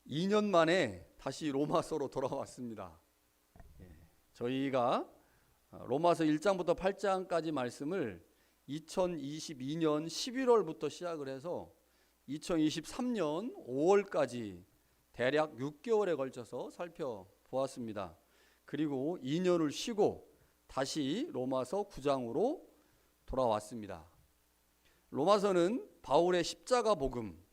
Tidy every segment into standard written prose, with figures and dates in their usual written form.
2년 만에 다시 로마서로 돌아왔습니다. 저희가 로마서 1장부터 8장까지 말씀을 2022년 11월부터 시작을 해서 2023년 5월까지 대략 6개월에 걸쳐서 살펴보았습니다. 그리고 2년을 쉬고 다시 로마서 9장으로 돌아왔습니다. 로마서는 바울의 십자가 복음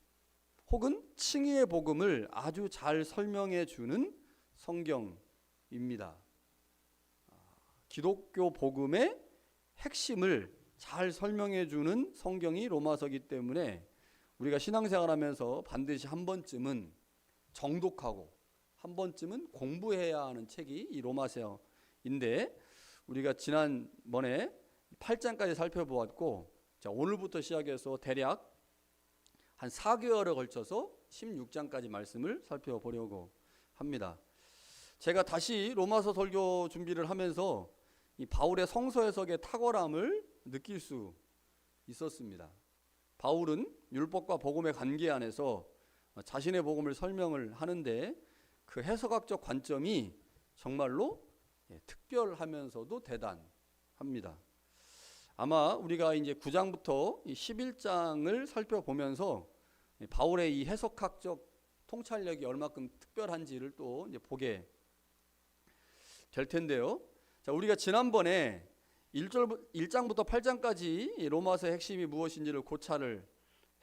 혹은 칭의의 복음을 아주 잘 설명해 주는 성경입니다. 기독교 복음의 핵심을 잘 설명해 주는 성경이 로마서이기 때문에 우리가 신앙생활하면서 반드시 한 번쯤은 정독하고 한 번쯤은 공부해야 하는 책이 이 로마서인데, 우리가 지난번에 8장까지 살펴보았고, 자, 오늘부터 시작해서 대략 한 4개월에 걸쳐서 16장까지 말씀을 살펴보려고 합니다. 제가 다시 로마서 설교 준비를 하면서 이 바울의 성서 해석의 탁월함을 느낄 수 있었습니다. 바울은 율법과 복음의 관계 안에서 자신의 복음을 설명을 하는데 그 해석학적 관점이 정말로 특별하면서도 대단합니다. 아마 우리가 이제 9장부터 11장을 살펴보면서 바울의 이 해석학적 통찰력이 얼마큼 특별한지를 또 이제 보게 될 텐데요. 자, 우리가 지난번에 1장부터 8장까지 로마서의 핵심이 무엇인지를 고찰을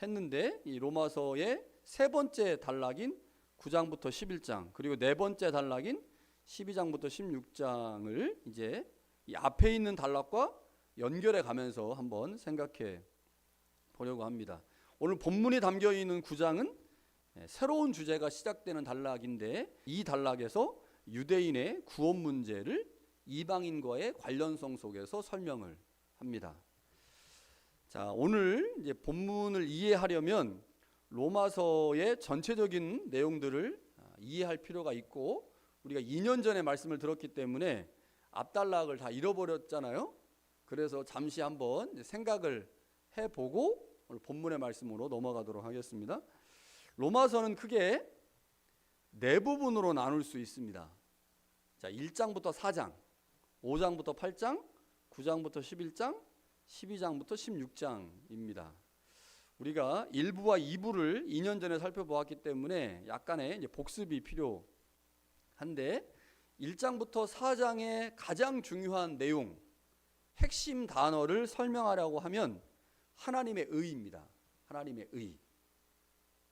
했는데, 이 로마서의 세 번째 단락인 9장부터 11장, 그리고 네 번째 단락인 12장부터 16장을 이제 이 앞에 있는 단락과 연결해 가면서 한번 생각해 보려고 합니다. 오늘 본문이 담겨 있는 9장은 새로운 주제가 시작되는 단락인데, 이 단락에서 유대인의 구원 문제를 이방인과의 관련성 속에서 설명을 합니다. 자, 오늘 이제 본문을 이해하려면 로마서의 전체적인 내용들을 이해할 필요가 있고, 우리가 2년 전에 말씀을 들었기 때문에 앞단락을 다 잃어버렸잖아요. 그래서 잠시 한번 생각을 해보고 오늘 본문의 말씀으로 넘어가도록 하겠습니다. 로마서는 크게 네 부분으로 나눌 수 있습니다. 자, 1장부터 4장, 5장부터 8장, 9장부터 11장, 12장부터 16장입니다. 우리가 1부와 2부를 2년 전에 살펴보았기 때문에 약간의 이제 복습이 필요한데, 1장부터 4장의 가장 중요한 내용, 핵심 단어를 설명하려고 하면 하나님의 의입니다. 하나님의 의.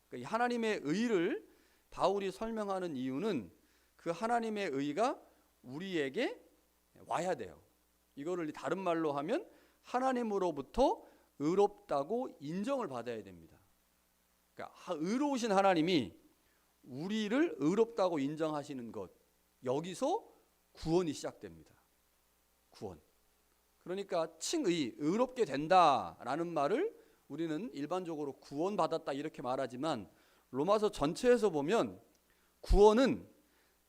그러니까 이 하나님의 의를 바울이 설명하는 이유는 그 하나님의 의가 우리에게 와야 돼요. 이거를 다른 말로 하면 하나님으로부터 의롭다고 인정을 받아야 됩니다. 그러니까 의로우신 하나님이 우리를 의롭다고 인정하시는 것, 여기서 구원이 시작됩니다. 구원. 그러니까 칭의, 의롭게 된다라는 말을 우리는 일반적으로 구원받았다 이렇게 말하지만, 로마서 전체에서 보면 구원은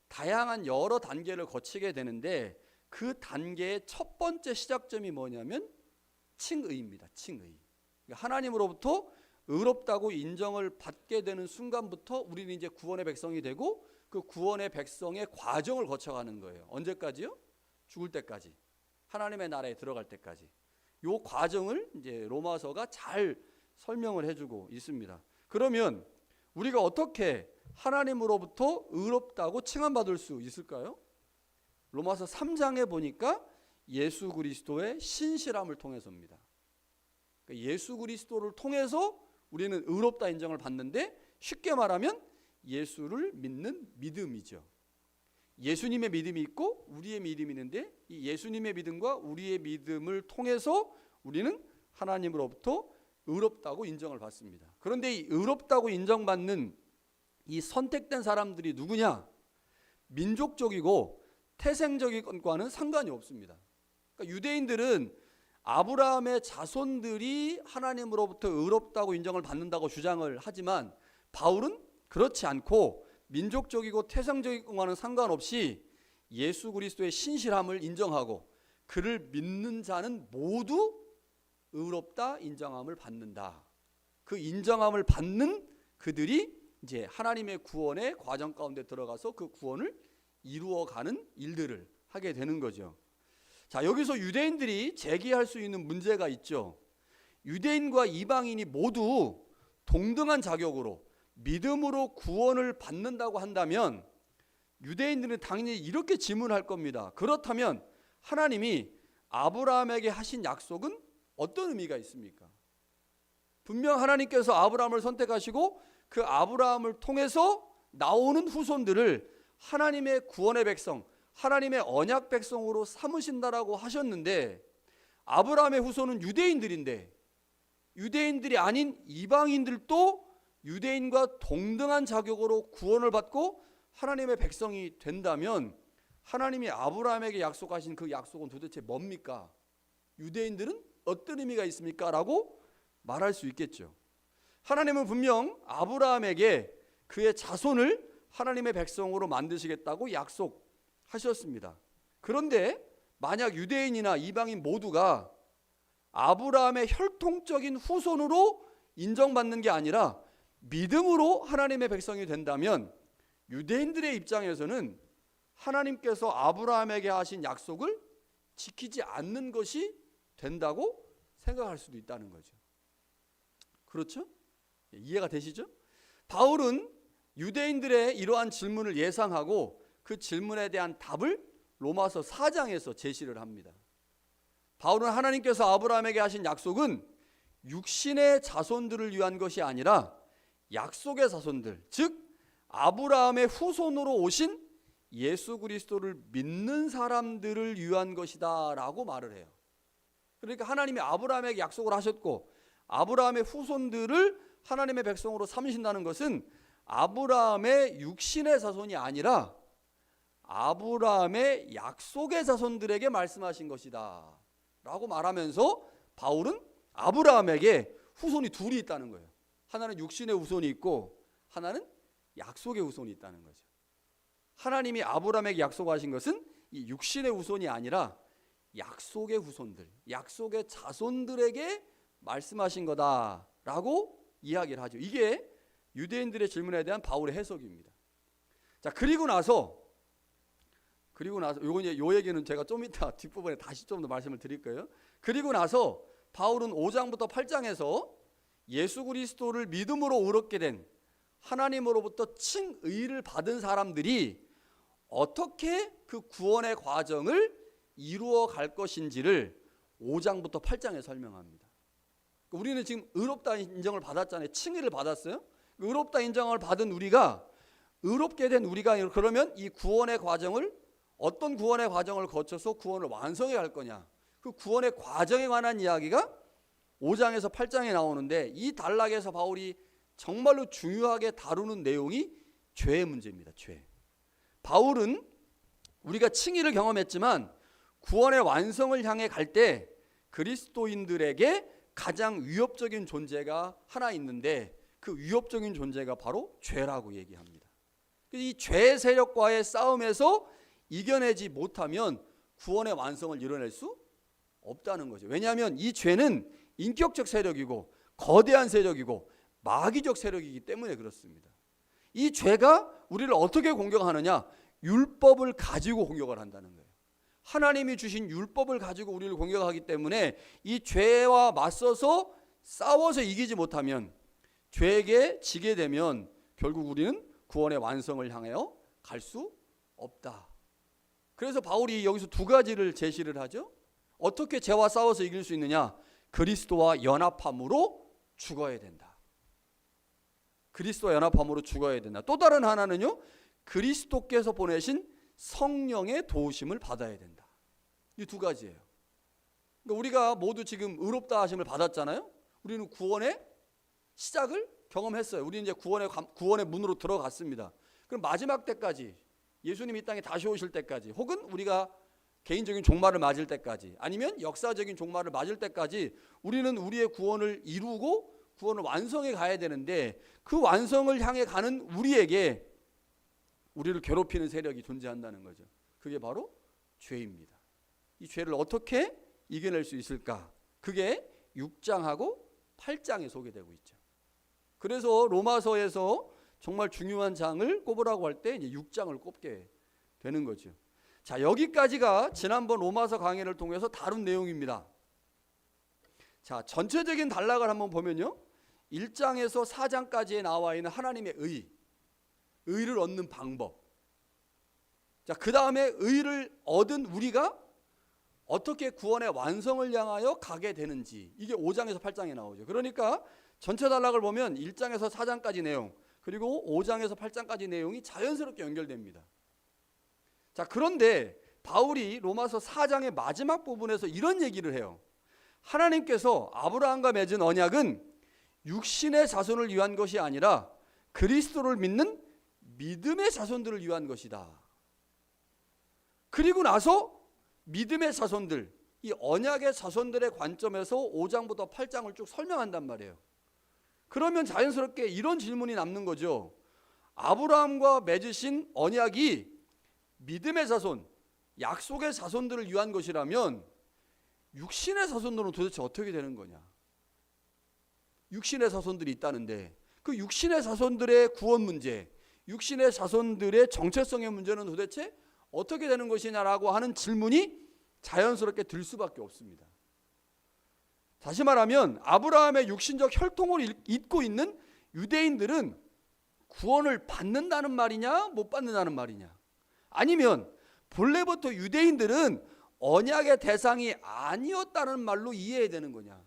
다양한 여러 단계를 거치게 되는데, 그 단계의 첫 번째 시작점이 뭐냐면 칭의입니다. 칭의. 하나님으로부터 의롭다고 인정을 받게 되는 순간부터 우리는 이제 구원의 백성이 되고, 그 구원의 백성의 과정을 거쳐가는 거예요. 언제까지요? 죽을 때까지. 하나님의 나라에 들어갈 때까지. 이 과정을 이제 로마서가 잘 설명을 해주고 있습니다. 그러면 우리가 어떻게 하나님으로부터 의롭다고 칭함받을 수 있을까요? 로마서 3장에 보니까 예수 그리스도의 신실함을 통해서입니다. 그러니까 예수 그리스도를 통해서 우리는 의롭다 인정을 받는데, 쉽게 말하면 예수를 믿는 믿음이죠. 예수님의 믿음이 있고 우리의 믿음이 있는데, 이 예수님의 믿음과 우리의 믿음을 통해서 우리는 하나님으로부터 의롭다고 인정을 받습니다. 그런데 이 의롭다고 인정받는 이 선택된 사람들이 누구냐? 민족적이고 태생적인 것과는 상관이 없습니다. 그러니까 유대인들은 아브라함의 자손들이 하나님으로부터 의롭다고 인정을 받는다고 주장을 하지만, 바울은 그렇지 않고 민족적이고 태생적인 것과는 상관없이 예수 그리스도의 신실함을 인정하고 그를 믿는 자는 모두 의롭다 인정함을 받는다. 그 인정함을 받는 그들이 이제 하나님의 구원의 과정 가운데 들어가서 그 구원을 이루어가는 일들을 하게 되는 거죠. 자, 여기서 유대인들이 제기할 수 있는 문제가 있죠. 유대인과 이방인이 모두 동등한 자격으로 믿음으로 구원을 받는다고 한다면 유대인들은 당연히 이렇게 질문할 겁니다. 그렇다면 하나님이 아브라함에게 하신 약속은 어떤 의미가 있습니까? 분명 하나님께서 아브라함을 선택하시고 그 아브라함을 통해서 나오는 후손들을 하나님의 구원의 백성, 하나님의 언약 백성으로 삼으신다라고 하셨는데 아브라함의 후손은 유대인들인데 유대인들이 아닌 이방인들도 유대인과 동등한 자격으로 구원을 받고 하나님의 백성이 된다면 하나님이 아브라함에게 약속하신 그 약속은 도대체 뭡니까? 유대인들은 어떤 의미가 있습니까? 라고 말할 수 있겠죠. 하나님은 분명 아브라함에게 그의 자손을 하나님의 백성으로 만드시겠다고 약속하셨습니다. 그런데 만약 유대인이나 이방인 모두가 아브라함의 혈통적인 후손으로 인정받는 게 아니라 믿음으로 하나님의 백성이 된다면 유대인들의 입장에서는 하나님께서 아브라함에게 하신 약속을 지키지 않는 것이 된다고 생각할 수도 있다는 거죠. 그렇죠? 이해가 되시죠? 바울은 유대인들의 이러한 질문을 예상하고 그 질문에 대한 답을 로마서 4장에서 제시를 합니다. 바울은 하나님께서 아브라함에게 하신 약속은 육신의 자손들을 위한 것이 아니라 약속의 자손들, 즉 아브라함의 후손으로 오신 예수 그리스도를 믿는 사람들을 위한 것이다 라고 말을 해요. 그러니까 하나님이 아브라함에게 약속을 하셨고 아브라함의 후손들을 하나님의 백성으로 삼으신다는 것은 아브라함의 육신의 자손이 아니라 아브라함의 약속의 자손들에게 말씀하신 것이다 라고 말하면서 바울은 아브라함에게 후손이 둘이 있다는 거예요. 하나는 육신의 후손이 있고 하나는 약속의 후손이 있다는 거죠. 하나님이 아브라함에게 약속하신 것은 이 육신의 후손이 아니라 약속의 후손들, 약속의 자손들에게 말씀하신 거다라고 이야기를 하죠. 이게 유대인들의 질문에 대한 바울의 해석입니다. 자, 그리고 나서 요거 이제 요 얘기는 제가 좀 이따 뒷부분에 다시 좀 더 말씀을 드릴 거예요. 그리고 나서 바울은 5장부터 8장에서 예수 그리스도를 믿음으로 의롭게 된 하나님으로부터 칭의를 받은 사람들이 어떻게 그 구원의 과정을 이루어 갈 것인지를 5장부터 8장에 설명합니다. 우리는 지금 의롭다 인정을 받았잖아요. 칭의를 받았어요. 의롭다 인정을 받은 우리가 의롭게 된 우리가 그러면 이 구원의 과정을 어떤 구원의 과정을 거쳐서 구원을 완성해 갈 거냐, 그 구원의 과정에 관한 이야기가 5장에서 8장에 나오는데 이 단락에서 바울이 정말로 중요하게 다루는 내용이 죄의 문제입니다. 죄. 바울은 우리가 칭의를 경험했지만 구원의 완성을 향해 갈 때 그리스도인들에게 가장 위협적인 존재가 하나 있는데 그 위협적인 존재가 바로 죄라고 얘기합니다. 이 죄의 세력과의 싸움에서 이겨내지 못하면 구원의 완성을 이뤄낼 수 없다는 거죠. 왜냐하면 이 죄는 인격적 세력이고 거대한 세력이고 마귀적 세력이기 때문에 그렇습니다. 이 죄가 우리를 어떻게 공격하느냐? 율법을 가지고 공격을 한다는 거예요. 하나님이 주신 율법을 가지고 우리를 공격하기 때문에 이 죄와 맞서서 싸워서 이기지 못하면 죄에게 지게 되면 결국 우리는 구원의 완성을 향하여 갈 수 없다. 그래서 바울이 여기서 두 가지를 제시를 하죠. 어떻게 죄와 싸워서 이길 수 있느냐? 그리스도와 연합함으로 죽어야 된다. 그리스도와 연합함으로 죽어야 된다. 또 다른 하나는요, 그리스도께서 보내신 성령의 도우심을 받아야 된다. 이 두 가지예요. 그러니까 우리가 모두 지금 의롭다 하심을 받았잖아요. 우리는 구원의 시작을 경험했어요. 우리는 이제 구원의 문으로 들어갔습니다. 그럼 마지막 때까지 예수님 이 땅에 다시 오실 때까지 혹은 우리가 개인적인 종말을 맞을 때까지 아니면 역사적인 종말을 맞을 때까지 우리는 우리의 구원을 이루고 구원을 완성해 가야 되는데 그 완성을 향해 가는 우리에게 우리를 괴롭히는 세력이 존재한다는 거죠. 그게 바로 죄입니다. 이 죄를 어떻게 이겨낼 수 있을까? 그게 6장하고 8장에 소개되고 있죠. 그래서 로마서에서 정말 중요한 장을 꼽으라고 할 때 이제 6장을 꼽게 되는 거죠. 자, 여기까지가 지난번 로마서 강의를 통해서 다룬 내용입니다. 자, 전체적인 단락을 한번 보면요, 1장에서 4장까지에 나와 있는 하나님의 의를 얻는 방법. 자, 그 다음에 의를 얻은 우리가 어떻게 구원의 완성을 향하여 가게 되는지, 이게 5장에서 8장에 나오죠. 그러니까 전체 단락을 보면 1장에서 4장까지 내용, 그리고 5장에서 8장까지 내용이 자연스럽게 연결됩니다. 자, 그런데 바울이 로마서 4장의 마지막 부분에서 이런 얘기를 해요. 하나님께서 아브라함과 맺은 언약은 육신의 자손을 위한 것이 아니라 그리스도를 믿는 믿음의 자손들을 위한 것이다. 그리고 나서 믿음의 자손들, 이 언약의 자손들의 관점에서 5장부터 8장을 쭉 설명한단 말이에요. 그러면 자연스럽게 이런 질문이 남는 거죠. 아브라함과 맺으신 언약이 믿음의 자손, 약속의 자손들을 위한 것이라면 육신의 자손들은 도대체 어떻게 되는 거냐? 육신의 자손들이 있다는데 그 육신의 자손들의 구원 문제, 육신의 자손들의 정체성의 문제는 도대체 어떻게 되는 것이냐라고 하는 질문이 자연스럽게 들 수밖에 없습니다. 다시 말하면 아브라함의 육신적 혈통을 잇고 있는 유대인들은 구원을 받는다는 말이냐 못 받는다는 말이냐, 아니면 본래부터 유대인들은 언약의 대상이 아니었다는 말로 이해해야 되는 거냐.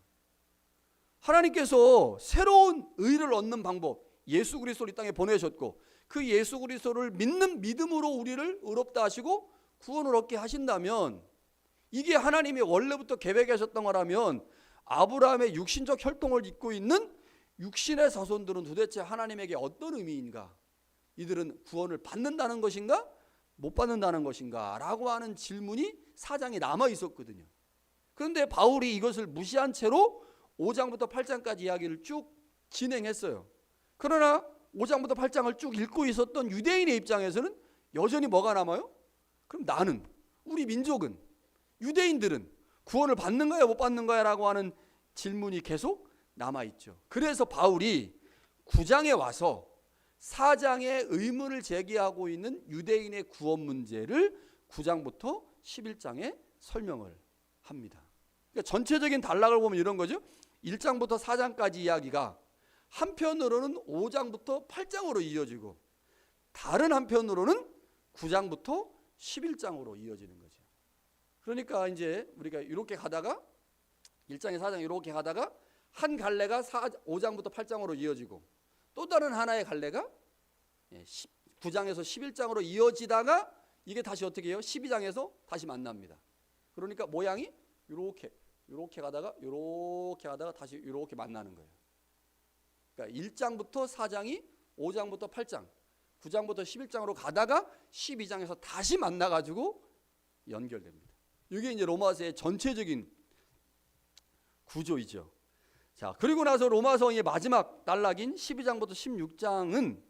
하나님께서 새로운 의를 얻는 방법, 예수 그리스도를 이 땅에 보내셨고 그 예수 그리스도를 믿는 믿음으로 우리를 의롭다 하시고 구원을 얻게 하신다면, 이게 하나님이 원래부터 계획하셨던 거라면 아브라함의 육신적 혈통을 잇고 있는 육신의 자손들은 도대체 하나님에게 어떤 의미인가? 이들은 구원을 받는다는 것인가? 못 받는다는 것인가? 라고 하는 질문이 4장에 남아 있었거든요. 그런데 바울이 이것을 무시한 채로 5장부터 8장까지 이야기를 쭉 진행했어요. 그러나 5장부터 8장을 쭉 읽고 있었던 유대인의 입장에서는 여전히 뭐가 남아요? 그럼 나는, 우리 민족은, 유대인들은 구원을 받는 거야 못 받는 거야 라고 하는 질문이 계속 남아있죠. 그래서 바울이 9장에 와서 4장의 의문을 제기하고 있는 유대인의 구원 문제를 9장부터 11장에 설명을 합니다. 그러니까 전체적인 단락을 보면 이런 거죠. 1장부터 4장까지 이야기가 한편으로는 5장부터 8장으로 이어지고 다른 한편으로는 9장부터 11장으로 이어지는 거죠. 그러니까 이제 우리가 이렇게 가다가 1장에 4장 이렇게 가다가 한 갈래가 5장부터 8장으로 이어지고 또 다른 하나의 갈래가 9장에서 11장으로 이어지다가 이게 다시 어떻게 해요? 12장에서 다시 만납니다. 그러니까 모양이 이렇게 가다가 다시 이렇게 만나는 거예요. 그러니까 1장부터 4장이 5장부터 8장, 9장부터 11장으로 가다가 12장에서 다시 만나가지고 연결됩니다. 이게 이제 로마서의 전체적인 구조이죠. 자, 그리고 나서 로마서의 마지막 단락인 12장부터 16장은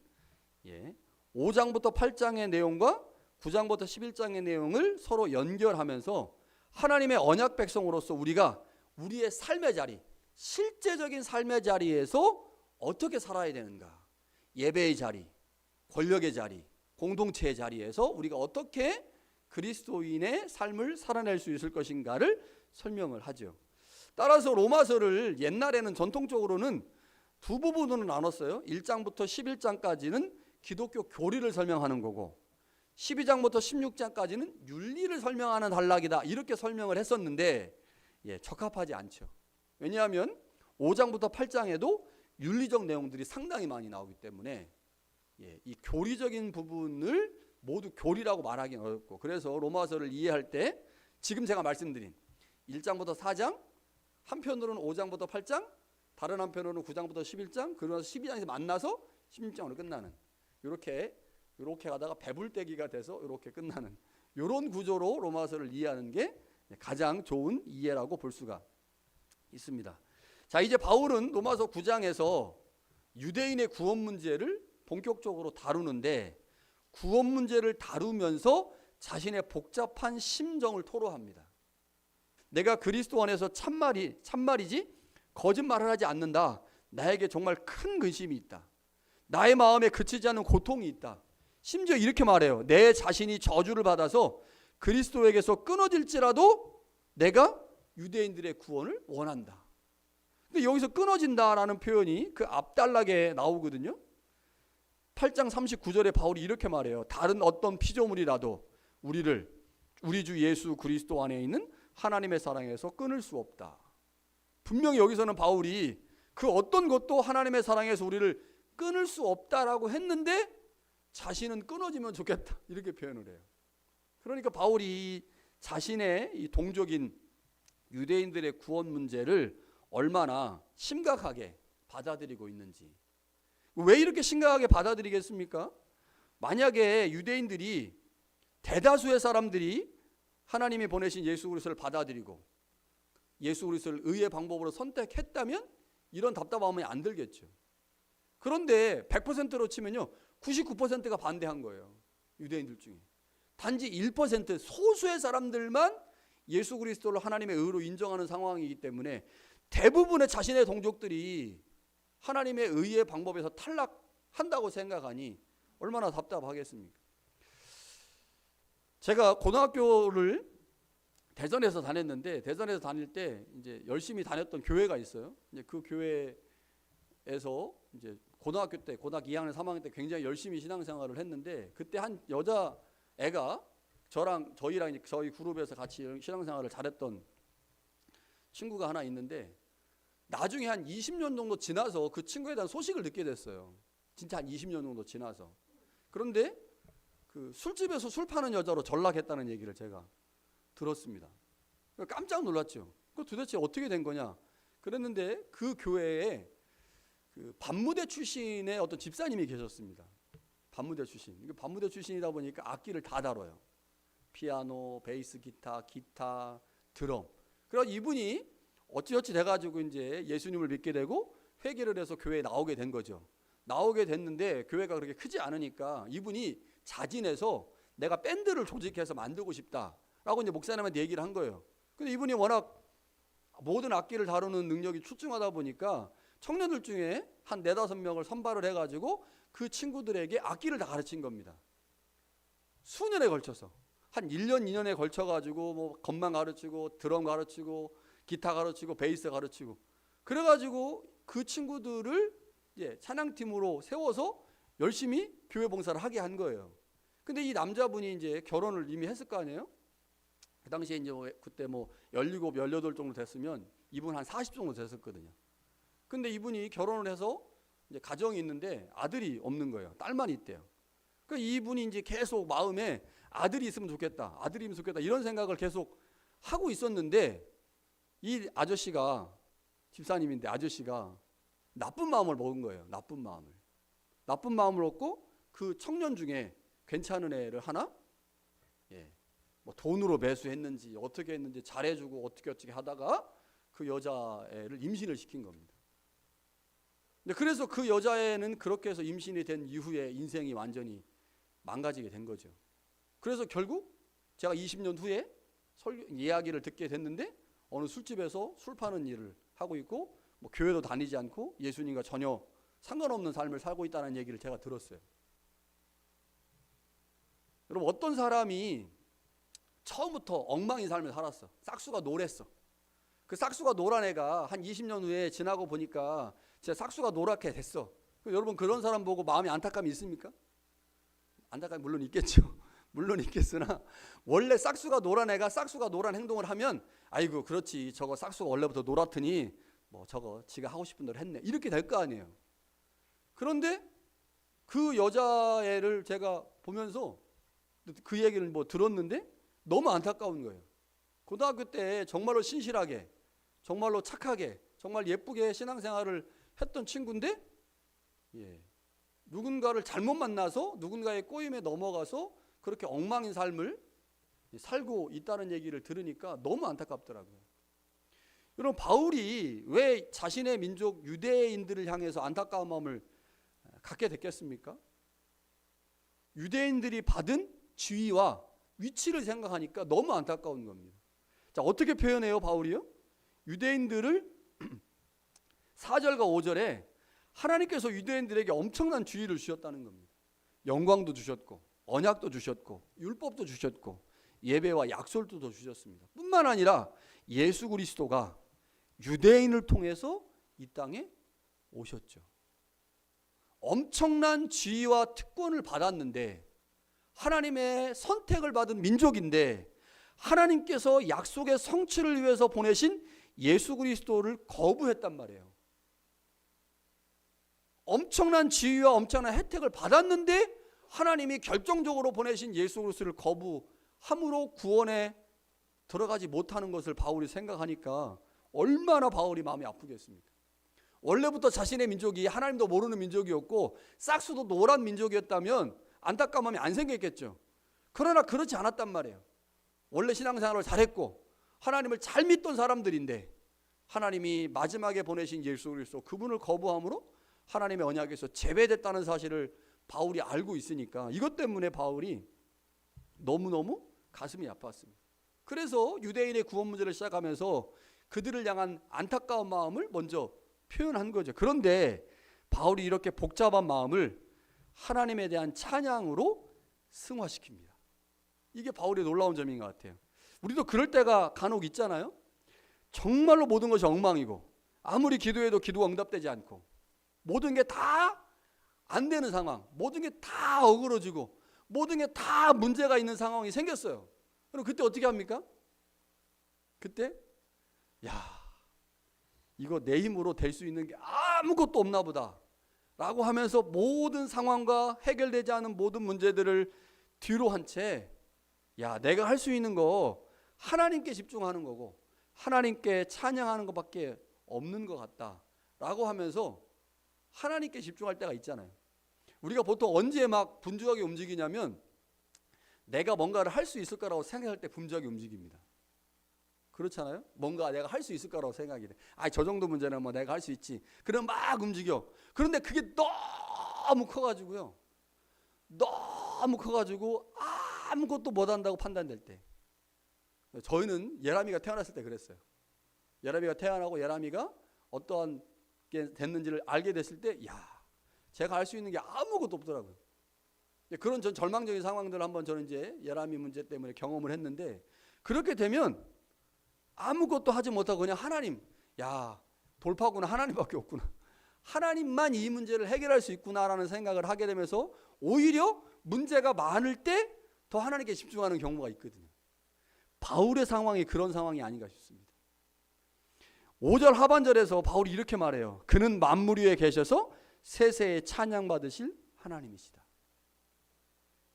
5장부터 8장의 내용과 9장부터 11장의 내용을 서로 연결하면서 하나님의 언약 백성으로서 우리가 우리의 삶의 자리, 실제적인 삶의 자리에서 어떻게 살아야 되는가, 예배의 자리, 권력의 자리, 공동체의 자리에서 우리가 어떻게 그리스도인의 삶을 살아낼 수 있을 것인가를 설명을 하죠. 따라서 로마서를 옛날에는 전통적으로는 두 부분으로 나눴어요. 1장부터 11장까지는 기독교 교리를 설명하는 거고 12장부터 16장까지는 윤리를 설명하는 단락이다, 이렇게 설명을 했었는데 적합하지 않죠. 왜냐하면 5장부터 8장에도 윤리적 내용들이 상당히 많이 나오기 때문에 이 교리적인 부분을 모두 교리라고 말하기는 어렵고, 그래서 로마서를 이해할 때 지금 제가 말씀드린 1장부터 4장, 한편으로는 5장부터 8장, 다른 한편으로는 9장부터 11장, 그러면서 12장에서 만나서 16장으로 끝나는, 이렇게 가다가 배불떼기가 돼서 이렇게 끝나는 이런 구조로 로마서를 이해하는 게 가장 좋은 이해라고 볼 수가 있습니다. 자, 이제 바울은 로마서 9장에서 유대인의 구원 문제를 본격적으로 다루는데, 구원 문제를 다루면서 자신의 복잡한 심정을 토로합니다. 내가 그리스도 안에서 참말이지 거짓말을 하지 않는다. 나에게 정말 큰 근심이 있다. 나의 마음에 그치지 않는 고통이 있다. 심지어 이렇게 말해요. 내 자신이 저주를 받아서 그리스도에게서 끊어질지라도 내가 유대인들의 구원을 원한다. 근데 여기서 끊어진다라는 표현이 그 앞단락에 나오거든요. 8장 39절에 바울이 이렇게 말해요. 다른 어떤 피조물이라도 우리 주 예수 그리스도 안에 있는 하나님의 사랑에서 끊을 수 없다. 분명히 여기서는 바울이 그 어떤 것도 하나님의 사랑에서 우리를 끊을 수 없다라고 했는데 자신은 끊어지면 좋겠다 이렇게 표현을 해요. 그러니까 바울이 자신의 이 동족인 유대인들의 구원 문제를 얼마나 심각하게 받아들이고 있는지. 왜 이렇게 심각하게 받아들이겠습니까? 만약에 유대인들이 대다수의 사람들이 하나님이 보내신 예수 그리스도를 받아들이고 예수 그리스도를 의의 방법으로 선택했다면 이런 답답함이 안 들겠죠. 그런데 100%로 치면요 99%가 반대한 거예요. 유대인들 중에 단지 1% 소수의 사람들만 예수 그리스도를 하나님의 의로 인정하는 상황이기 때문에 대부분의 자신의 동족들이 하나님의 의의 방법에서 탈락한다고 생각하니 얼마나 답답하겠습니까? 제가 고등학교를 대전에서 다녔는데 대전에서 다닐 때 이제 열심히 다녔던 교회가 있어요. 이제 그 교회에서 이제 고등학교 2학년 3학년 때 굉장히 열심히 신앙생활을 했는데 그때 한 여자 애가 저희랑 저희 그룹에서 같이 신앙생활을 잘했던 친구가 하나 있는데 나중에 한 20년 정도 지나서 그 친구에 대한 소식을 듣게 됐어요. 진짜 한 20년 정도 지나서. 그런데 그 술집에서 술 파는 여자로 전락했다는 얘기를 제가 들었습니다. 깜짝 놀랐죠. 그 도대체 어떻게 된 거냐? 그랬는데 그 교회에 그 반무대 출신의 어떤 집사님이 계셨습니다. 반무대 출신. 반무대 출신이다 보니까 악기를 다 다뤄요. 피아노, 베이스 기타, 드럼. 그래서 이분이 어찌어찌 돼가지고 이제 예수님을 믿게 되고 회개를 해서 교회에 나오게 된 거죠. 나오게 됐는데 교회가 그렇게 크지 않으니까 이분이 자진해서 내가 밴드를 조직해서 만들고 싶다라고 이제 목사님한테 얘기를 한 거예요. 근데 이분이 워낙 모든 악기를 다루는 능력이 출중하다 보니까 청년들 중에 한 4-5명을 선발을 해가지고 그 친구들에게 악기를 다 가르친 겁니다. 수년에 걸쳐서 한 1년 2년에 걸쳐가지고 뭐 건반 가르치고 드럼 가르치고 기타 가르치고 베이스 가르치고 그래가지고 그 친구들을 이제 찬양팀으로 세워서 열심히 교회 봉사를 하게 한 거예요. 근데 이 남자분이 이제 결혼을 이미 했을 거 아니에요? 그 당시에 이제 그때 뭐 17, 18 정도 됐으면 이분 한 40 정도 됐었거든요. 근데 이분이 결혼을 해서 이제 가정이 있는데 아들이 없는 거예요. 딸만 있대요. 그러니까 이분이 이제 계속 마음에 아들이 있으면 좋겠다. 아들이 있으면 좋겠다. 이런 생각을 계속 하고 있었는데 이 아저씨가 집사님인데 아저씨가 나쁜 마음을 먹은 거예요. 나쁜 마음을 먹고 그 청년 중에 괜찮은 애를 하나 뭐 돈으로 매수했는지 어떻게 했는지 잘해주고 어떻게 하다가 그 여자애를 임신을 시킨 겁니다. 그래서 그 여자애는 그렇게 해서 임신이 된 이후에 인생이 완전히 망가지게 된 거죠. 그래서 결국 제가 20년 후에 이야기를 듣게 됐는데 어느 술집에서 술 파는 일을 하고 있고 뭐 교회도 다니지 않고 예수님과 전혀 상관없는 삶을 살고 있다는 얘기를 제가 들었어요. 여러분 어떤 사람이 처음부터 엉망인 삶을 살았어. 싹수가 노랬어. 그 싹수가 노란 애가 한 20년 후에 지나고 보니까 진짜 싹수가 노랗게 됐어. 여러분 그런 사람 보고 마음이 안타까움이 있습니까? 안타까움이 물론 있겠죠. 물론 있겠으나 원래 싹수가 노란 애가 싹수가 노란 행동을 하면 아이고 그렇지 저거 싹수가 원래부터 노랗더니 뭐 저거 지가 하고 싶은 대로 했네 이렇게 될 거 아니에요. 그런데 그 여자애를 제가 보면서 그 얘기를 뭐 들었는데 너무 안타까운 거예요. 고등학교 때 정말로 신실하게 정말로 착하게 정말 예쁘게 신앙생활을 했던 친구인데 누군가를 잘못 만나서 누군가의 꼬임에 넘어가서 그렇게 엉망인 삶을 살고 있다는 얘기를 들으니까 너무 안타깝더라고요. 여러분 바울이 왜 자신의 민족 유대인들을 향해서 안타까운 마음을 갖게 됐겠습니까? 유대인들이 받은 지위와 위치를 생각하니까 너무 안타까운 겁니다. 자, 어떻게 표현해요 바울이요? 유대인들을 4절과 5절에 하나님께서 유대인들에게 엄청난 주의를 주셨다는 겁니다. 영광도 주셨고 언약도 주셨고 율법도 주셨고 예배와 약속도 주셨습니다. 뿐만 아니라 예수 그리스도가 유대인을 통해서 이 땅에 오셨죠. 엄청난 지위와 특권을 받았는데, 하나님의 선택을 받은 민족인데 하나님께서 약속의 성취를 위해서 보내신 예수 그리스도를 거부했단 말이에요. 엄청난 지위와 엄청난 혜택을 받았는데 하나님이 결정적으로 보내신 예수 그리스도를 거부함으로 구원에 들어가지 못하는 것을 바울이 생각하니까 얼마나 바울이 마음이 아프겠습니까? 원래부터 자신의 민족이 하나님도 모르는 민족이었고 싹수도 노란 민족이었다면 안타까움이 안 생겼겠죠. 그러나 그렇지 않았단 말이에요. 원래 신앙생활을 잘했고 하나님을 잘 믿던 사람들인데 하나님이 마지막에 보내신 예수 그리스도, 그분을 거부함으로 하나님의 언약에서 제외됐다는 사실을 바울이 알고 있으니까 이것 때문에 바울이 너무너무 가슴이 아팠습니다. 그래서 유대인의 구원 문제를 시작하면서 그들을 향한 안타까운 마음을 먼저 표현한 거죠. 그런데 바울이 이렇게 복잡한 마음을 하나님에 대한 찬양으로 승화시킵니다. 이게 바울의 놀라운 점인 것 같아요. 우리도 그럴 때가 간혹 있잖아요. 정말로 모든 것이 엉망이고 아무리 기도해도 기도가 응답되지 않고 모든 게 다 안 되는 상황, 모든 게 다 어그러지고 모든 게 다 문제가 있는 상황이 생겼어요. 그럼 그때 어떻게 합니까? 그때 이거 내 힘으로 될 수 있는 게 아무것도 없나 보다 라고 하면서 모든 상황과 해결되지 않은 모든 문제들을 뒤로 한 채 내가 할 수 있는 거 하나님께 집중하는 거고 하나님께 찬양하는 것밖에 없는 것 같다 라고 하면서 하나님께 집중할 때가 있잖아요. 우리가 보통 언제 막 분주하게 움직이냐면 내가 뭔가를 할 수 있을 거라고 생각할 때 분주하게 움직입니다. 그렇잖아요. 뭔가 내가 할 수 있을 거라고 생각이 돼. 저 정도 문제는 뭐 내가 할 수 있지. 그럼 막 움직여. 그런데 그게 너무 커가지고요. 너무 커가지고 아무것도 못한다고 판단될 때. 저희는 예람이가 태어났을 때 그랬어요. 예람이가 태어나고 예람이가 어떠한 게 됐는지를 알게 됐을 때 제가 할 수 있는 게 아무것도 없더라고요. 그런 전 절망적인 상황들을 한번 저는 이제 예람이 문제 때문에 경험을 했는데, 그렇게 되면 아무것도 하지 못하고 그냥 하나님, 돌파구는 하나님밖에 없구나, 하나님만 이 문제를 해결할 수 있구나라는 생각을 하게 되면서 오히려 문제가 많을 때 더 하나님께 집중하는 경우가 있거든요. 바울의 상황이 그런 상황이 아닌가 싶습니다. 5절 하반절에서 바울이 이렇게 말해요. 그는 만물 위에 계셔서 세세에 찬양받으실 하나님이시다.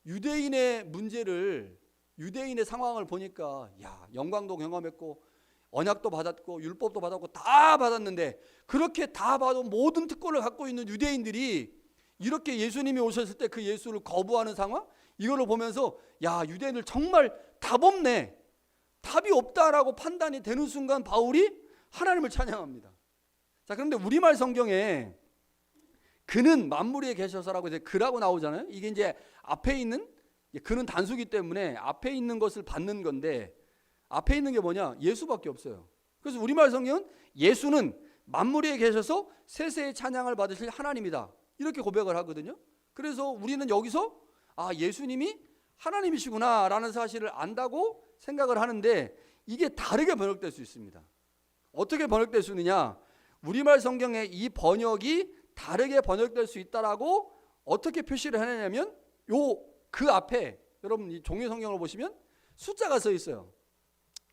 유대인의 문제를, 유대인의 상황을 보니까 영광도 경험했고 언약도 받았고 율법도 받았고 다 받았는데, 그렇게 다 받은 모든 특권을 갖고 있는 유대인들이 이렇게 예수님이 오셨을 때 그 예수를 거부하는 상황, 이걸로 보면서 유대인들 정말 답 없네, 답이 없다라고 판단이 되는 순간 바울이 하나님을 찬양합니다. 자, 그런데 우리말 성경에 그는 만물 위에 계셔서라고 이제 그라고 나오잖아요. 이게 이제 앞에 있는, 그는 단수기 때문에 앞에 있는 것을 받는 건데, 앞에 있는 게 뭐냐? 예수밖에 없어요. 그래서 우리말 성경은 예수는 만물 위에 계셔서 세세의 찬양을 받으실 하나님이다, 이렇게 고백을 하거든요. 그래서 우리는 여기서 예수님이 하나님이시구나 라는 사실을 안다고 생각을 하는데, 이게 다르게 번역될 수 있습니다. 어떻게 번역될 수 있느냐? 우리말 성경에 이 번역이 다르게 번역될 수 있다라고 어떻게 표시를 해내냐면, 그 앞에 여러분 이 종이 성경을 보시면 숫자가 써 있어요.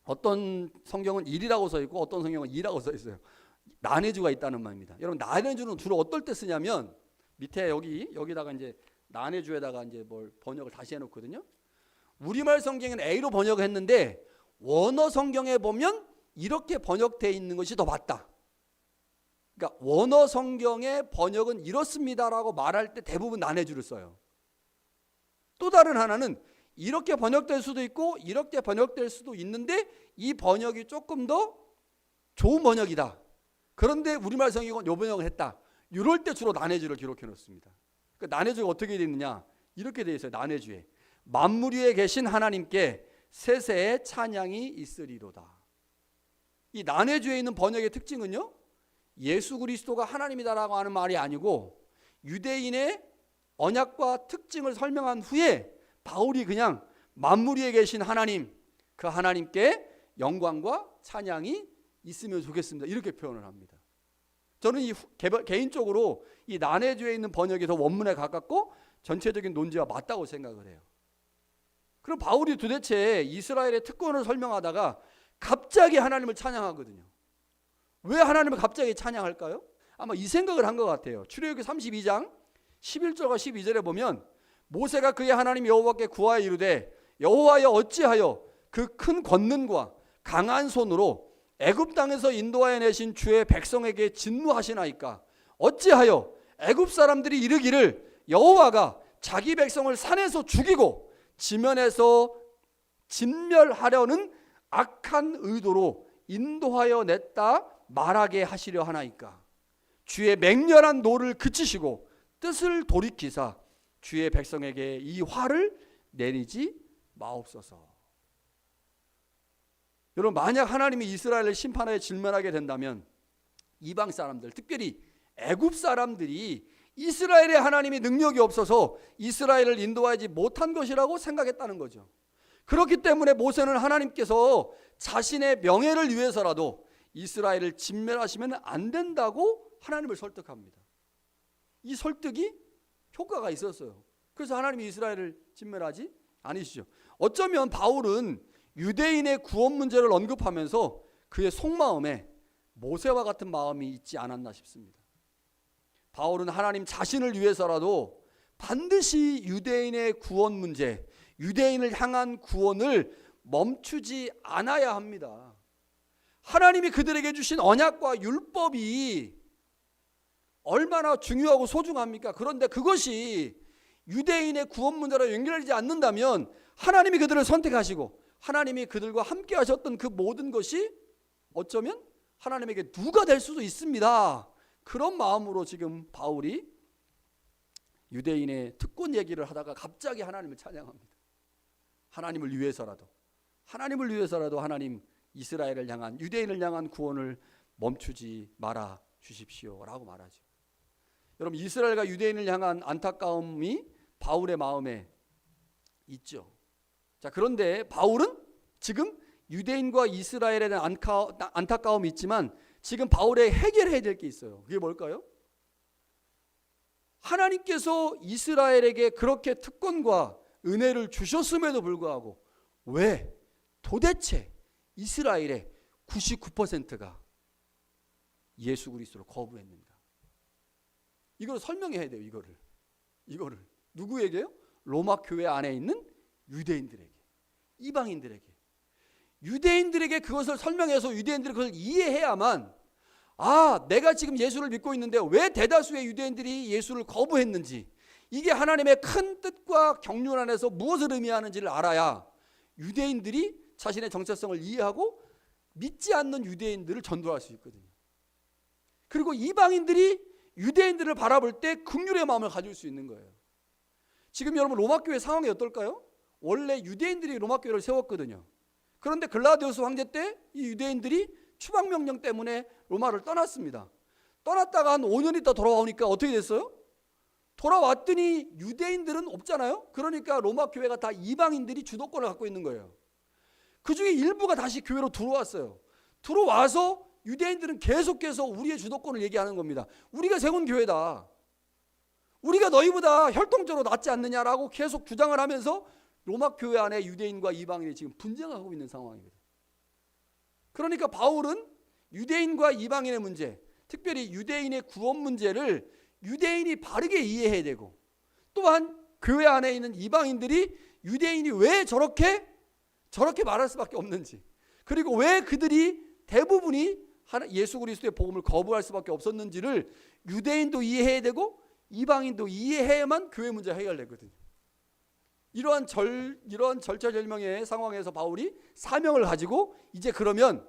어떤 성경은 1이라고 써 있고 어떤 성경은 2라고 써 있어요. 난해주가 있다는 말입니다. 여러분, 난해주는 주로 어떨 때 쓰냐면 밑에 여기다가 이제 난해주에다가 이제 뭘 번역을 다시 해놓거든요. 우리말 성경은 A로 번역했는데 원어 성경에 보면 이렇게 번역되어 있는 것이 더 맞다. 그러니까 원어 성경의 번역은 이렇습니다라고 말할 때 대부분 난해주를 써요. 또 다른 하나는 이렇게 번역될 수도 있고 이렇게 번역될 수도 있는데 이 번역이 조금 더 좋은 번역이다. 그런데 우리말 성경은 요 번역을 했다. 이럴 때 주로 난해주를 기록해 놓습니다. 그러니까 난해주가 어떻게 되어 있느냐? 이렇게 되어 있어요. 난해주에 만물 위에 계신 하나님께 세세의 찬양이 있으리로다. 이 난해주에 있는 번역의 특징은요, 예수 그리스도가 하나님이다라고 하는 말이 아니고 유대인의 언약과 특징을 설명한 후에 바울이 그냥 만물 위에 계신 하나님, 그 하나님께 영광과 찬양이 있으면 좋겠습니다, 이렇게 표현을 합니다. 저는 개인적으로 이 난해주에 있는 번역이 더 원문에 가깝고 전체적인 논지와 맞다고 생각을 해요. 그럼 바울이 도대체 이스라엘의 특권을 설명하다가 갑자기 하나님을 찬양하거든요. 왜 하나님을 갑자기 찬양할까요? 아마 이 생각을 한 것 같아요. 출애굽기 32장 11절과 12절에 보면 모세가 그의 하나님 여호와께 구하여 이르되 여호와여 어찌하여 그 큰 권능과 강한 손으로 애굽 땅에서 인도하여 내신 주의 백성에게 진노하시나이까? 어찌하여 애굽 사람들이 이르기를 여호와가 자기 백성을 산에서 죽이고 지면에서 진멸하려는 악한 의도로 인도하여 냈다 말하게 하시려 하나이까? 주의 맹렬한 노를 그치시고 뜻을 돌이키사 주의 백성에게 이 화를 내리지 마옵소서. 여러분, 만약 하나님이 이스라엘을 심판하여 질면하게 된다면 이방 사람들, 특별히 애굽 사람들이 이스라엘의 하나님이 능력이 없어서 이스라엘을 인도하지 못한 것이라고 생각했다는 거죠. 그렇기 때문에 모세는 하나님께서 자신의 명예를 위해서라도 이스라엘을 진멸하시면 안 된다고 하나님을 설득합니다. 이 설득이 효과가 있었어요. 그래서 하나님이 이스라엘을 진멸하지 않으시죠. 어쩌면 바울은 유대인의 구원 문제를 언급하면서 그의 속마음에 모세와 같은 마음이 있지 않았나 싶습니다. 바울은 하나님 자신을 위해서라도 반드시 유대인의 구원 문제, 유대인을 향한 구원을 멈추지 않아야 합니다. 하나님이 그들에게 주신 언약과 율법이 얼마나 중요하고 소중합니까? 그런데 그것이 유대인의 구원 문제로 연결되지 않는다면 하나님이 그들을 선택하시고 하나님이 그들과 함께 하셨던 그 모든 것이 어쩌면 하나님에게 누가 될 수도 있습니다. 그런 마음으로 지금 바울이 유대인의 특권 얘기를 하다가 갑자기 하나님을 찬양합니다. 하나님을 위해서라도 하나님 이스라엘을 향한, 유대인을 향한 구원을 멈추지 말아 주십시오라고 말하죠. 여러분, 이스라엘과 유대인을 향한 안타까움이 바울의 마음에 있죠. 자, 그런데 바울은 지금 유대인과 이스라엘에 대한 안타까움이 있지만 지금 바울에 해결해야 될 게 있어요. 그게 뭘까요? 하나님께서 이스라엘에게 그렇게 특권과 은혜를 주셨음에도 불구하고 왜 도대체 이스라엘의 99%가 예수 그리스도를 거부했는가? 이걸 설명해야 돼요. 이거를 누구에게요? 로마 교회 안에 있는 유대인들에게, 이방인들에게. 유대인들에게 그것을 설명해서 유대인들이 그것을 이해해야만, 아, 내가 지금 예수를 믿고 있는데 왜 대다수의 유대인들이 예수를 거부했는지, 이게 하나님의 큰 뜻과 경륜 안에서 무엇을 의미하는지를 알아야 유대인들이 자신의 정체성을 이해하고 믿지 않는 유대인들을 전도할 수 있거든요. 그리고 이방인들이 유대인들을 바라볼 때 긍휼의 마음을 가질 수 있는 거예요. 지금 여러분, 로마교회 상황이 어떨까요? 원래 유대인들이 로마교회를 세웠거든요. 그런데 글라디우스 황제 때 이 유대인들이 추방명령 때문에 로마를 떠났습니다. 떠났다가 한 5년 있다 돌아오니까 어떻게 됐어요? 돌아왔더니 유대인들은 없잖아요. 그러니까 로마 교회가 다 이방인들이 주도권을 갖고 있는 거예요. 그 중에 일부가 다시 교회로 들어왔어요. 들어와서 유대인들은 계속해서 우리의 주도권을 얘기하는 겁니다. 우리가 세운 교회다, 우리가 너희보다 혈통적으로 낫지 않느냐라고 계속 주장을 하면서 로마 교회 안에 유대인과 이방인이 지금 분쟁하고 있는 상황이거든요. 그러니까 바울은 유대인과 이방인의 문제, 특별히 유대인의 구원 문제를 유대인이 바르게 이해해야 되고, 또한 교회 안에 있는 이방인들이 유대인이 왜 저렇게 말할 수밖에 없는지, 그리고 왜 그들이 대부분이 예수 그리스도의 복음을 거부할 수밖에 없었는지를 유대인도 이해해야 되고 이방인도 이해해야만 교회 문제가 해결되거든요. 이러한 절체절명의 상황에서 바울이 사명을 가지고 이제 그러면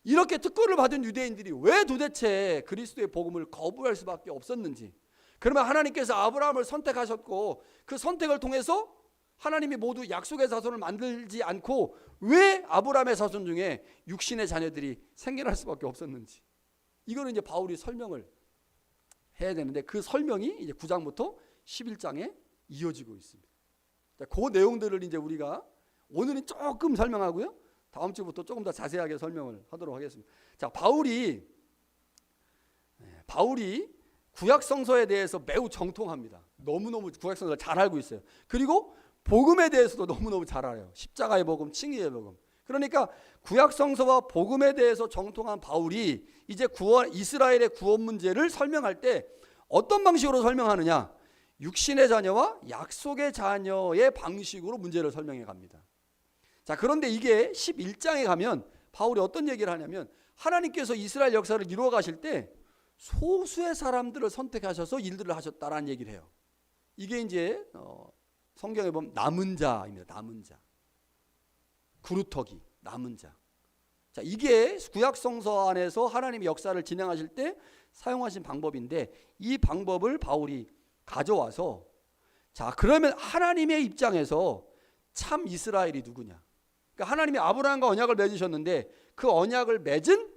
이렇게 특권을 받은 유대인들이 왜 도대체 그리스도의 복음을 거부할 수밖에 없었는지, 그러면 하나님께서 아브라함을 선택하셨고 그 선택을 통해서 하나님이 모두 약속의 자손을 만들지 않고 왜 아브라함의 자손 중에 육신의 자녀들이 생겨날 수밖에 없었는지, 이거는 이제 바울이 설명을 해야 되는데 그 설명이 이제 9장부터 11장에 이어지고 있습니다. 자, 그 내용들을 이제 우리가 오늘은 조금 설명하고요. 다음 주부터 조금 더 자세하게 설명을 하도록 하겠습니다. 자, 바울이 구약 성서에 대해서 매우 정통합니다. 너무너무 구약 성서를 잘 알고 있어요. 그리고 복음에 대해서도 너무너무 잘 알아요. 십자가의 복음, 칭의의 복음. 그러니까 구약 성서와 복음에 대해서 정통한 바울이 이제 이스라엘의 구원 문제를 설명할 때 어떤 방식으로 설명하느냐? 육신의 자녀와 약속의 자녀의 방식으로 문제를 설명해 갑니다. 자, 그런데 이게 11장에 가면 바울이 어떤 얘기를 하냐면 하나님께서 이스라엘 역사를 이루어 가실 때 소수의 사람들을 선택하셔서 일들을 하셨다라는 얘기를 해요. 이게 이제 성경에 보면 남은 자입니다. 남은 자. 그루터기, 남은 자. 자, 이게 구약 성서 안에서 하나님의 역사를 진행하실 때 사용하신 방법인데 이 방법을 바울이 가져와서 자, 그러면 하나님의 입장에서 참 이스라엘이 누구냐? 그러니까 하나님이 아브라함과 언약을 맺으셨는데 그 언약을 맺은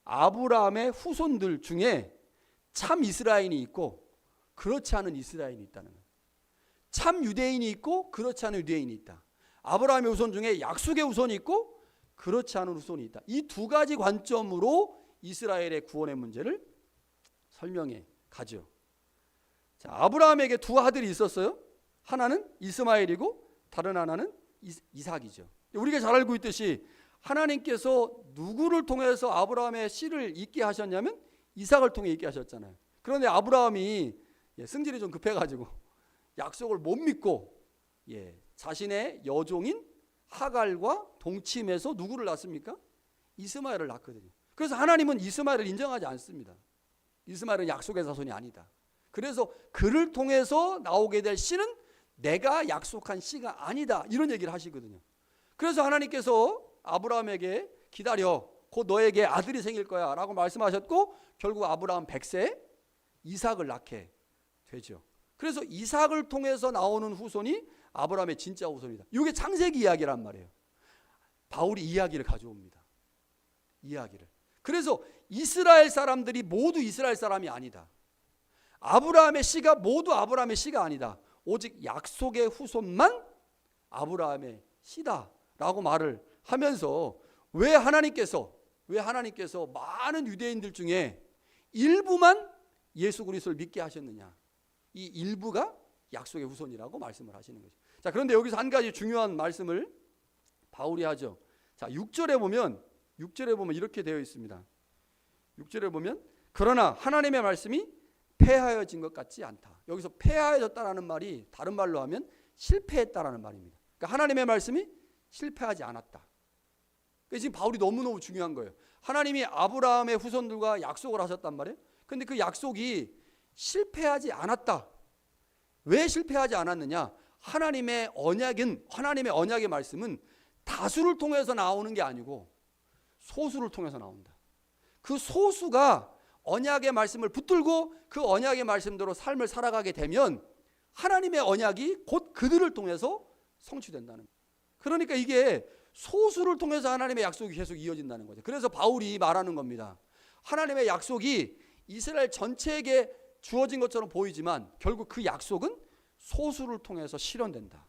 아브라함의 후손들 중에 참 이스라엘이 있고 그렇지 않은 이스라엘이 있다는 거예요. 참 유대인이 있고 그렇지 않은 유대인이 있다. 아브라함의 후손 중에 약속의 후손이 있고 그렇지 않은 후손이 있다. 이 두 가지 관점으로 이스라엘의 구원의 문제를 설명해 가죠. 자, 아브라함에게 두 아들이 있었어요. 하나는 이스마엘이고 다른 하나는 이삭이죠. 우리가 잘 알고 있듯이 하나님께서 누구를 통해서 아브라함의 씨를 있게 하셨냐면 이삭을 통해 있게 하셨잖아요. 그런데 아브라함이 승질이 좀 급해가지고 약속을 못 믿고 자신의 여종인 하갈과 동침해서 누구를 낳습니까? 이스마엘을 낳거든요. 그래서 하나님은 이스마엘을 인정하지 않습니다. 이스마엘은 약속의 자손이 아니다. 그래서 그를 통해서 나오게 될 씨는 내가 약속한 씨가 아니다. 이런 얘기를 하시거든요. 그래서 하나님께서 아브라함에게 기다려. 곧 너에게 아들이 생길 거야 라고 말씀하셨고 결국 아브라함 100세에 이삭을 낳게 되죠. 그래서 이삭을 통해서 나오는 후손이 아브라함의 진짜 후손이다. 이게 창세기 이야기란 말이에요. 바울이 이야기를 가져옵니다. 이야기를. 그래서 이스라엘 사람들이 모두 이스라엘 사람이 아니다. 아브라함의 씨가 모두 아브라함의 씨가 아니다. 오직 약속의 후손만 아브라함의 씨다라고 말을 하면서 왜 하나님께서 많은 유대인들 중에 일부만 예수 그리스도를 믿게 하셨느냐? 이 일부가 약속의 후손이라고 말씀을 하시는 거죠. 자, 그런데 여기서 한 가지 중요한 말씀을 바울이 하죠. 자, 6절에 보면 이렇게 되어 있습니다. 6절에 보면 그러나 하나님의 말씀이 폐하여진 것 같지 않다. 여기서 폐하여졌다라는 말이 다른 말로 하면 실패했다라는 말입니다. 그러니까 하나님의 말씀이 실패하지 않았다. 그러니까 지금 바울이 너무너무 중요한 거예요. 하나님이 아브라함의 후손들과 약속을 하셨단 말이에요. 그런데 그 약속이 실패하지 않았다. 왜 실패하지 않았느냐? 하나님의 언약의 말씀은 다수를 통해서 나오는 게 아니고 소수를 통해서 나온다. 그 소수가 언약의 말씀을 붙들고 그 언약의 말씀대로 삶을 살아가게 되면 하나님의 언약이 곧 그들을 통해서 성취된다는 거예요. 그러니까 이게 소수를 통해서 하나님의 약속이 계속 이어진다는 거죠. 그래서 바울이 말하는 겁니다. 하나님의 약속이 이스라엘 전체에게 주어진 것처럼 보이지만 결국 그 약속은 소수를 통해서 실현된다.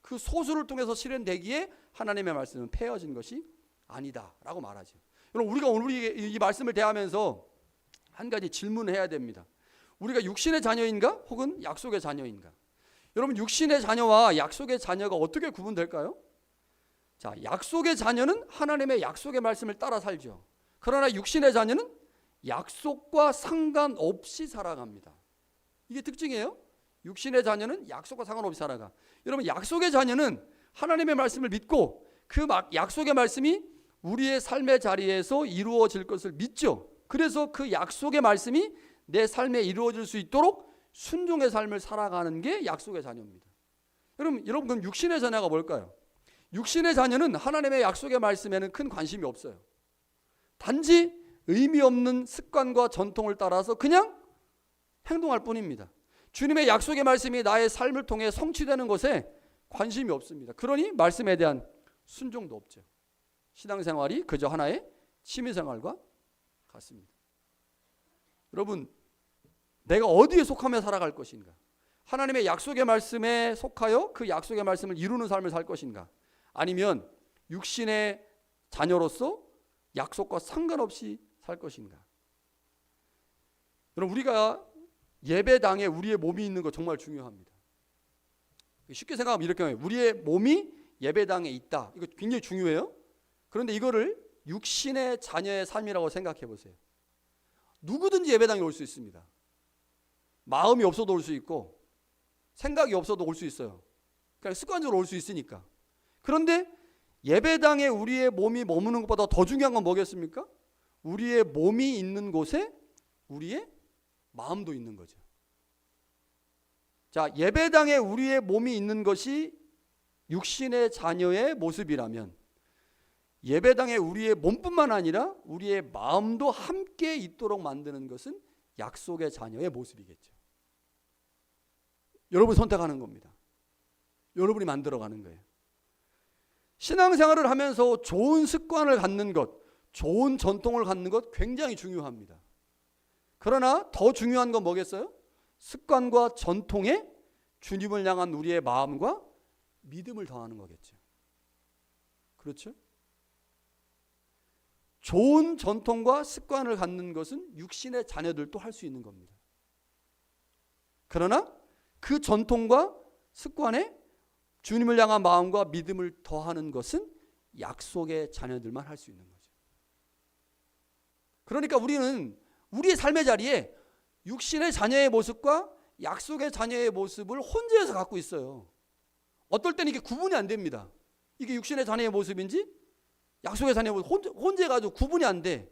그 소수를 통해서 실현되기에 하나님의 말씀은 폐허진 것이 아니다라고 말하죠. 여러분, 우리가 오늘 이 말씀을 대하면서 한 가지 질문을 해야 됩니다. 우리가 육신의 자녀인가 혹은 약속의 자녀인가? 여러분, 육신의 자녀와 약속의 자녀가 어떻게 구분될까요? 자, 약속의 자녀는 하나님의 약속의 말씀을 따라 살죠. 그러나 육신의 자녀는 약속과 상관없이 살아갑니다. 이게 특징이에요. 육신의 자녀는 약속과 상관없이 살아가. 여러분, 약속의 자녀는 하나님의 말씀을 믿고 그 약속의 말씀이 우리의 삶의 자리에서 이루어질 것을 믿죠. 그래서 그 약속의 말씀이 내 삶에 이루어질 수 있도록 순종의 삶을 살아가는 게 약속의 자녀입니다. 여러분 그럼 육신의 자녀가 뭘까요? 육신의 자녀는 하나님의 약속의 말씀에는 큰 관심이 없어요. 단지 의미 없는 습관과 전통을 따라서 그냥 행동할 뿐입니다. 주님의 약속의 말씀이 나의 삶을 통해 성취되는 것에 관심이 없습니다. 그러니 말씀에 대한 순종도 없죠. 신앙생활이 그저 하나의 취미생활과 같습니다. 여러분, 내가 어디에 속하며 살아갈 것인가? 하나님의 약속의 말씀에 속하여 그 약속의 말씀을 이루는 삶을 살 것인가? 아니면 육신의 자녀로서 약속과 상관없이 살 것인가? 여러분, 우리가 예배당에 우리의 몸이 있는 거 정말 중요합니다. 쉽게 생각하면 이렇게 해요. 우리의 몸이 예배당에 있다. 이거 굉장히 중요해요. 그런데 이거를 육신의 자녀의 삶이라고 생각해 보세요. 누구든지 예배당에 올 수 있습니다. 마음이 없어도 올 수 있고 생각이 없어도 올 수 있어요. 그러니까 습관적으로 올 수 있으니까. 그런데 예배당에 우리의 몸이 머무는 것보다 더 중요한 건 뭐겠습니까? 우리의 몸이 있는 곳에 우리의 마음도 있는 거죠. 자, 예배당에 우리의 몸이 있는 것이 육신의 자녀의 모습이라면 예배당에 우리의 몸뿐만 아니라 우리의 마음도 함께 있도록 만드는 것은 약속의 자녀의 모습이겠죠. 여러분이 선택하는 겁니다. 여러분이 만들어가는 거예요. 신앙생활을 하면서 좋은 습관을 갖는 것, 좋은 전통을 갖는 것 굉장히 중요합니다. 그러나 더 중요한 건 뭐겠어요? 습관과 전통에 주님을 향한 우리의 마음과 믿음을 더하는 거겠죠. 그렇죠? 좋은 전통과 습관을 갖는 것은 육신의 자녀들도 할 수 있는 겁니다. 그러나 그 전통과 습관에 주님을 향한 마음과 믿음을 더하는 것은 약속의 자녀들만 할 수 있는 거죠. 그러니까 우리는 우리의 삶의 자리에 육신의 자녀의 모습과 약속의 자녀의 모습을 혼재해서 갖고 있어요. 어떨 때는 이게 구분이 안 됩니다. 이게 육신의 자녀의 모습인지 약속의 자녀의 모습 혼재해가지고 구분이 안 돼.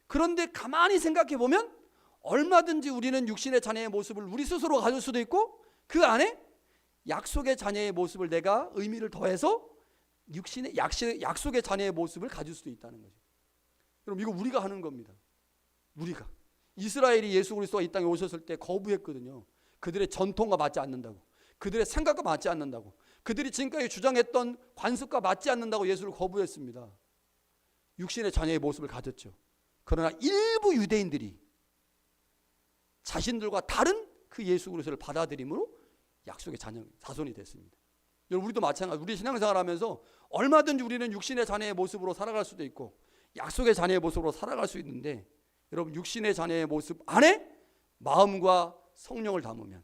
그런데 가만히 생각해 보면 얼마든지 우리는 육신의 자녀의 모습을 우리 스스로 가질 수도 있고 그 안에 약속의 자녀의 모습을 내가 의미를 더해서 약속의 자녀의 모습을 가질 수도 있다는 거죠. 그럼 이거 우리가 하는 겁니다. 우리가. 이스라엘이 예수 그리스도가 이 땅에 오셨을 때 거부했거든요. 그들의 전통과 맞지 않는다고. 그들의 생각과 맞지 않는다고. 그들이 지금까지 주장했던 관습과 맞지 않는다고 예수를 거부했습니다. 육신의 자녀의 모습을 가졌죠. 그러나 일부 유대인들이 자신들과 다른 그 예수 그리스도를 받아들임으로 약속의 자손이 됐습니다. 여러분, 우리도 마찬가지. 우리 신앙생활 하면서 얼마든지 우리는 육신의 자녀의 모습으로 살아갈 수도 있고 약속의 자녀의 모습으로 살아갈 수 있는데, 여러분, 육신의 자녀의 모습 안에 마음과 성령을 담으면,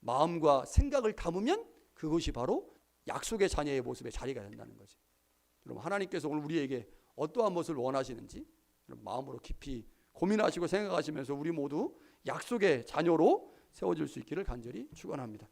마음과 생각을 담으면 그것이 바로 약속의 자녀의 모습의 자리가 된다는 거죠. 여러분, 하나님께서 오늘 우리에게 어떠한 모습을 원하시는지 여러분, 마음으로 깊이 고민하시고 생각하시면서 우리 모두 약속의 자녀로 세워질 수 있기를 간절히 축원합니다.